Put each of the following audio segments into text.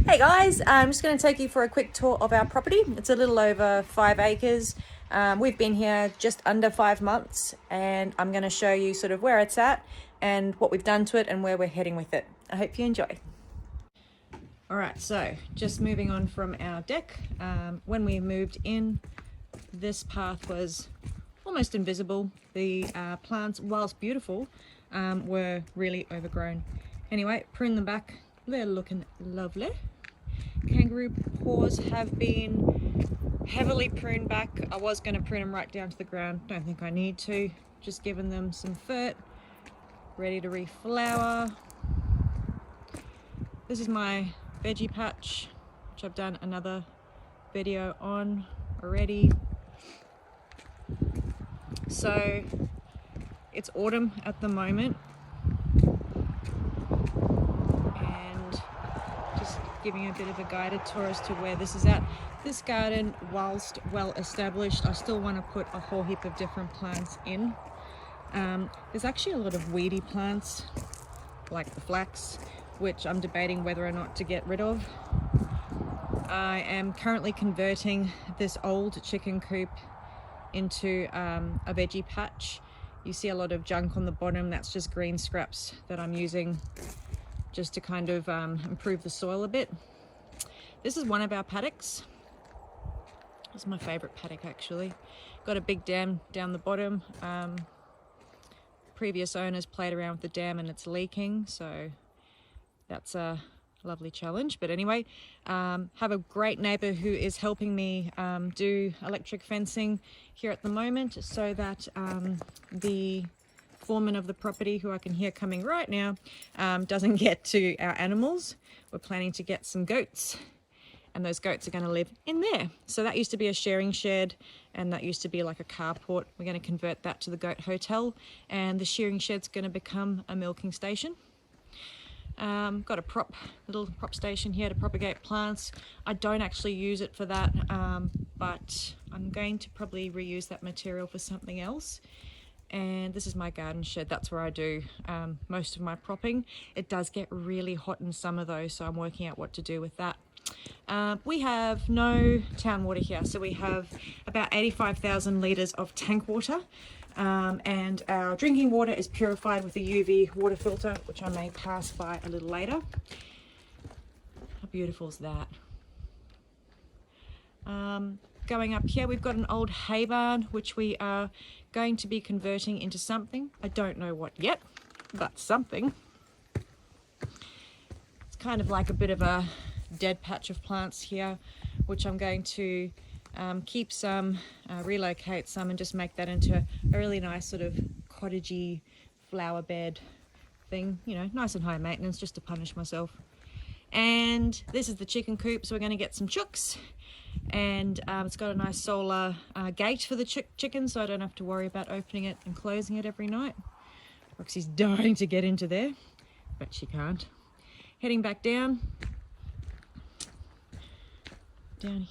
Hey guys, I'm just going to take you for a quick tour of our property. It's a little over 5 acres. We've been here just under 5 months, and I'm going to show you sort of where it's at and what we've done to it and where we're heading with it. I hope you enjoy. Alright, so just moving on from our deck. When we moved in, this path was almost invisible. The plants, whilst beautiful, were really overgrown. Anyway, prune them back. They're looking lovely. Kangaroo paws have been heavily pruned back. I was going to prune them right down to the ground. Don't think I need to. Just giving them some fert. Ready to reflower. This is my veggie patch, which I've done another video on already. So it's autumn at the moment. Giving a bit of a guided tour as to where this is at. This garden, whilst well established, I still want to put a whole heap of different plants in. There's actually a lot of weedy plants like the flax, which I'm debating whether or not to get rid of. I am currently converting this old chicken coop into a veggie patch. You see a lot of junk on the bottom. That's just green scraps that I'm using just to kind of improve the soil a bit. This is one of our paddocks. This is my favorite paddock actually. Got a big dam down the bottom. Previous owners played around with the dam and it's leaking, so that's a lovely challenge. But anyway, have a great neighbor who is helping me do electric fencing here at the moment, so that the foreman of the property, who I can hear coming right now, doesn't get to our animals. We're planning to get some goats, and those goats are going to live in there. So that used to be a sharing shed, and that used to be like a carport. We're going to convert that to the goat hotel, and the shearing shed's going to become a milking station. Got a little prop station here to propagate plants. I don't actually use it for that, but I'm going to probably reuse that material for something else. And this is my garden shed. That's where I do most of my propping. It does get really hot in summer though, so I'm working out what to do with that. We have no town water here, so we have about 85,000 litres of tank water, and our drinking water is purified with a UV water filter, which I may pass by a little later. How beautiful is that? Going up here, we've got an old hay barn, which we are going to be converting into something. I don't know what yet, but something. It's kind of like a bit of a dead patch of plants here, which I'm going to keep some, relocate some, and just make that into a really nice sort of cottagey flower bed thing, you know, nice and high maintenance, just to punish myself. And this is the chicken coop, so we're going to get some chooks, and it's got a nice solar gate for the chicken, so I don't have to worry about opening it and closing it every night. Roxy's dying to get into there, but she can't. Heading back down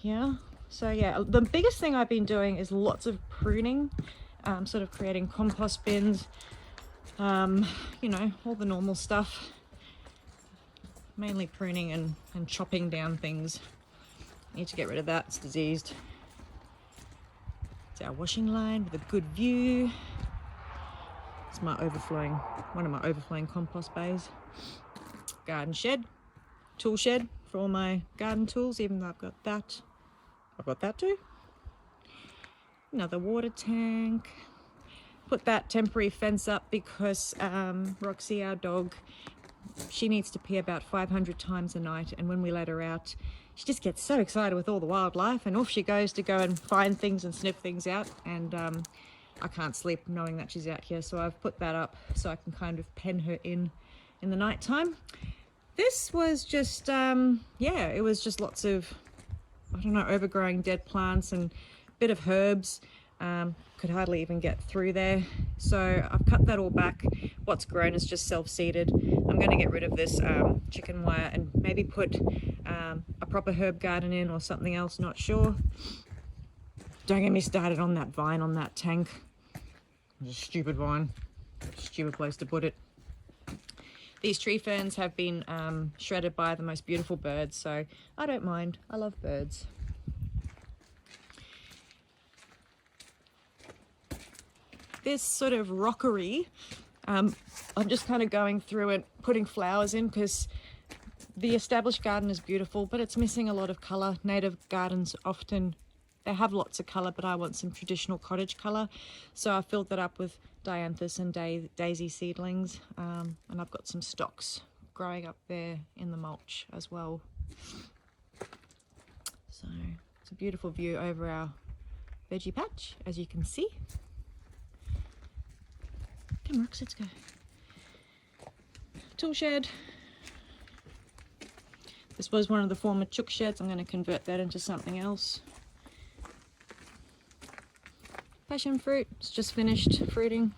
here. So yeah, the biggest thing I've been doing is lots of pruning, sort of creating compost bins, you know, all the normal stuff. Mainly pruning and chopping down things. Need to get rid of that, it's diseased. It's our washing line with a good view. It's my one of my overflowing compost bays. Garden shed, tool shed for all my garden tools, even though I've got that too. Another water tank. Put that temporary fence up because Roxy, our dog, she needs to pee about 500 times a night, and when we let her out, she just gets so excited with all the wildlife, and off she goes to go and find things and sniff things out, and I can't sleep knowing that she's out here, so I've put that up so I can kind of pen her in the night time. This was just, yeah, it was just lots of, I don't know, overgrowing dead plants and a bit of herbs. Could hardly even get through there, so I've cut that all back. What's grown is just self-seeded. I'm going to get rid of this chicken wire and maybe put a proper herb garden in or something else, not sure. Don't get me started on that vine on that tank. It's a stupid vine, stupid place to put it. these tree ferns have been shredded by the most beautiful birds, so I don't mind. I love birds. This sort of rockery, I'm just kind of going through it, putting flowers in, because the established garden is beautiful, but it's missing a lot of colour. Native gardens often, they have lots of colour, but I want some traditional cottage colour. So I filled that up with dianthus and daisy seedlings, and I've got some stocks growing up there in the mulch as well. So it's a beautiful view over our veggie patch, as you can see. Come on, let's go. Tool shed. This was one of the former chook sheds. I'm going to convert that into something else. Passion fruit, it's just finished fruiting.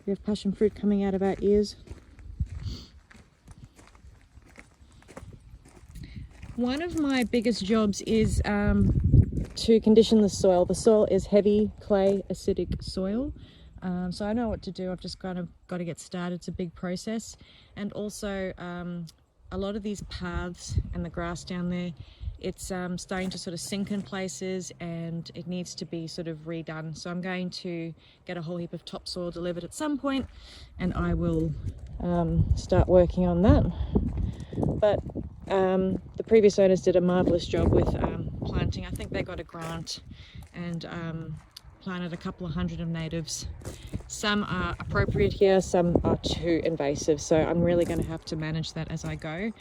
We have passion fruit coming out of our ears. One of my biggest jobs is to condition the soil. The soil is heavy clay, acidic soil. So I know what to do. I've just kind of got to get started. It's a big process. And also a lot of these paths and the grass down there, it's starting to sort of sink in places, and it needs to be sort of redone. So I'm going to get a whole heap of topsoil delivered at some point, and I will start working on that. But the previous owners did a marvelous job with planting. I think they got a grant and planted a couple of hundred of natives. Some are appropriate here, some are too invasive, so I'm really going to have to manage that as I go.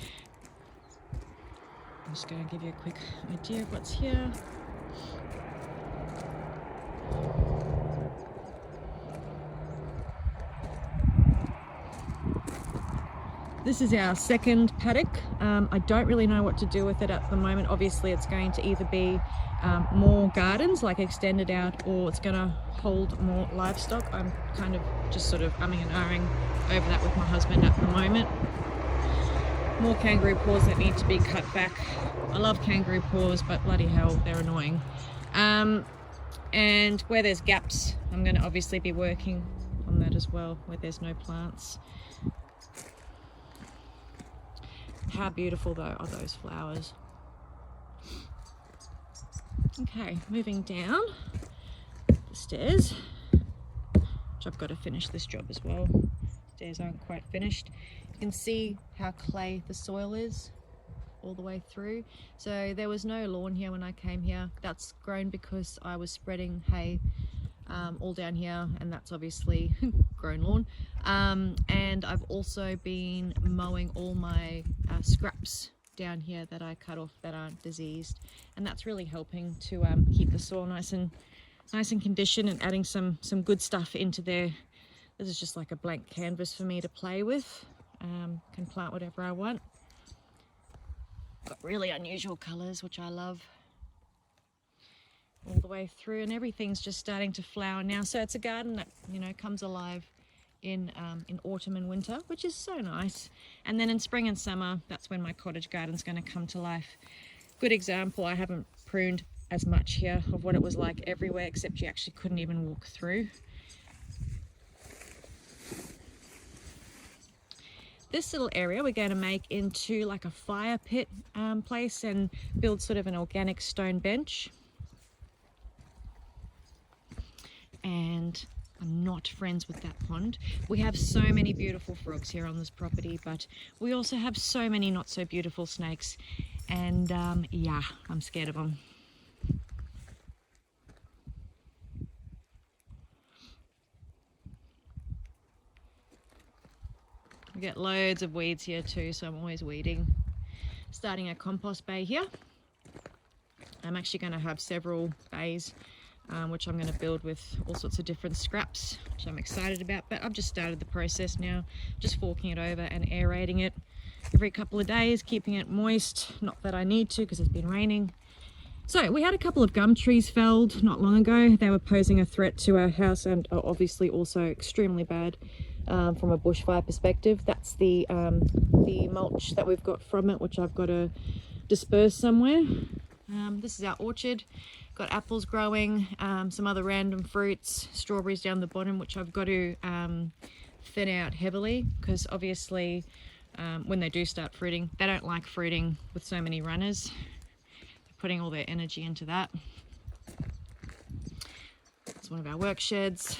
I'm just going to give you a quick idea of what's here. This is our second paddock. I don't really know what to do with it at the moment. Obviously it's going to either be more gardens, like extended out, or it's going to hold more livestock. I'm kind of just sort of umming and ahhing over that with my husband at the moment. More kangaroo paws that need to be cut back. I love kangaroo paws, but bloody hell, they're annoying. And where there's gaps, I'm going to obviously be working on that as well, where there's no plants. How beautiful though are those flowers. Okay, moving down the stairs, which I've got to finish this job as well. Stairs aren't quite finished. You can see how clay the soil is all the way through. So there was no lawn here when I came here. That's grown because I was spreading hay all down here, and that's obviously grown lawn. And I've also been mowing all my scraps down here that I cut off that aren't diseased, and that's really helping to keep the soil nice and conditioned, and adding some good stuff into there. This is just like a blank canvas for me to play with. Can plant whatever I want. Got really unusual colors, which I love, all the way through, and everything's just starting to flower now. So it's a garden that, you know, comes alive in autumn and winter, which is so nice. And then in spring and summer, that's when my cottage garden's going to come to life. Good example, I haven't pruned as much here of what it was like everywhere, except you actually couldn't even walk through. This little area we're going to make into like a fire pit place, and build sort of an organic stone bench. And I'm not friends with that pond. We have so many beautiful frogs here on this property, but we also have so many not so beautiful snakes, and yeah, I'm scared of them. We get loads of weeds here too, so I'm always weeding. Starting a compost bay here. I'm actually going to have several bays, which I'm going to build with all sorts of different scraps, which I'm excited about. But I've just started the process now, just forking it over and aerating it every couple of days, keeping it moist. Not that I need to, because it's been raining. So we had a couple of gum trees felled not long ago. They were posing a threat to our house, and are obviously also extremely bad from a bushfire perspective. That's the mulch that we've got from it, which I've got to disperse somewhere. This is our orchard. Got apples growing, some other random fruits, strawberries down the bottom, which I've got to thin out heavily, because obviously when they do start fruiting, they don't like fruiting with so many runners. They're putting all their energy into that. It's one of our work sheds.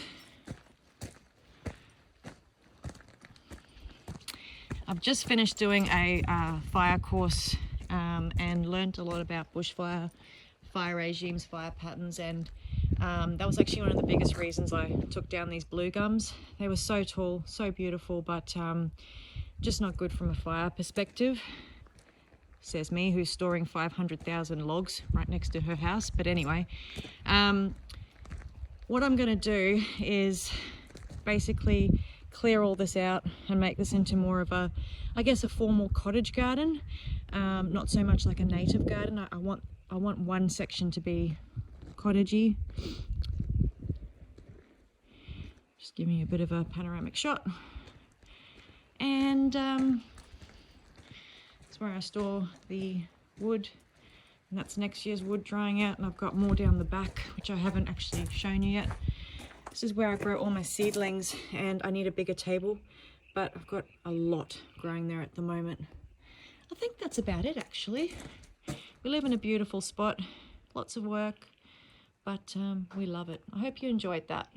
I've just finished doing a fire course and learned a lot about bushfire, fire regimes, fire patterns, and that was actually one of the biggest reasons I took down these blue gums. They were so tall, so beautiful, but just not good from a fire perspective. Says me, who's storing 500,000 logs right next to her house. But anyway, what I'm going to do is basically clear all this out and make this into more of a, I guess, a formal cottage garden. Not so much like a native garden. I want one section to be cottagey. Just giving you a bit of a panoramic shot. And that's where I store the wood, and that's next year's wood drying out, and I've got more down the back which I haven't actually shown you yet. This is where I grow all my seedlings, and I need a bigger table, but I've got a lot growing there at the moment. I think that's about it actually. We live in a beautiful spot, lots of work, but we love it. I hope you enjoyed that.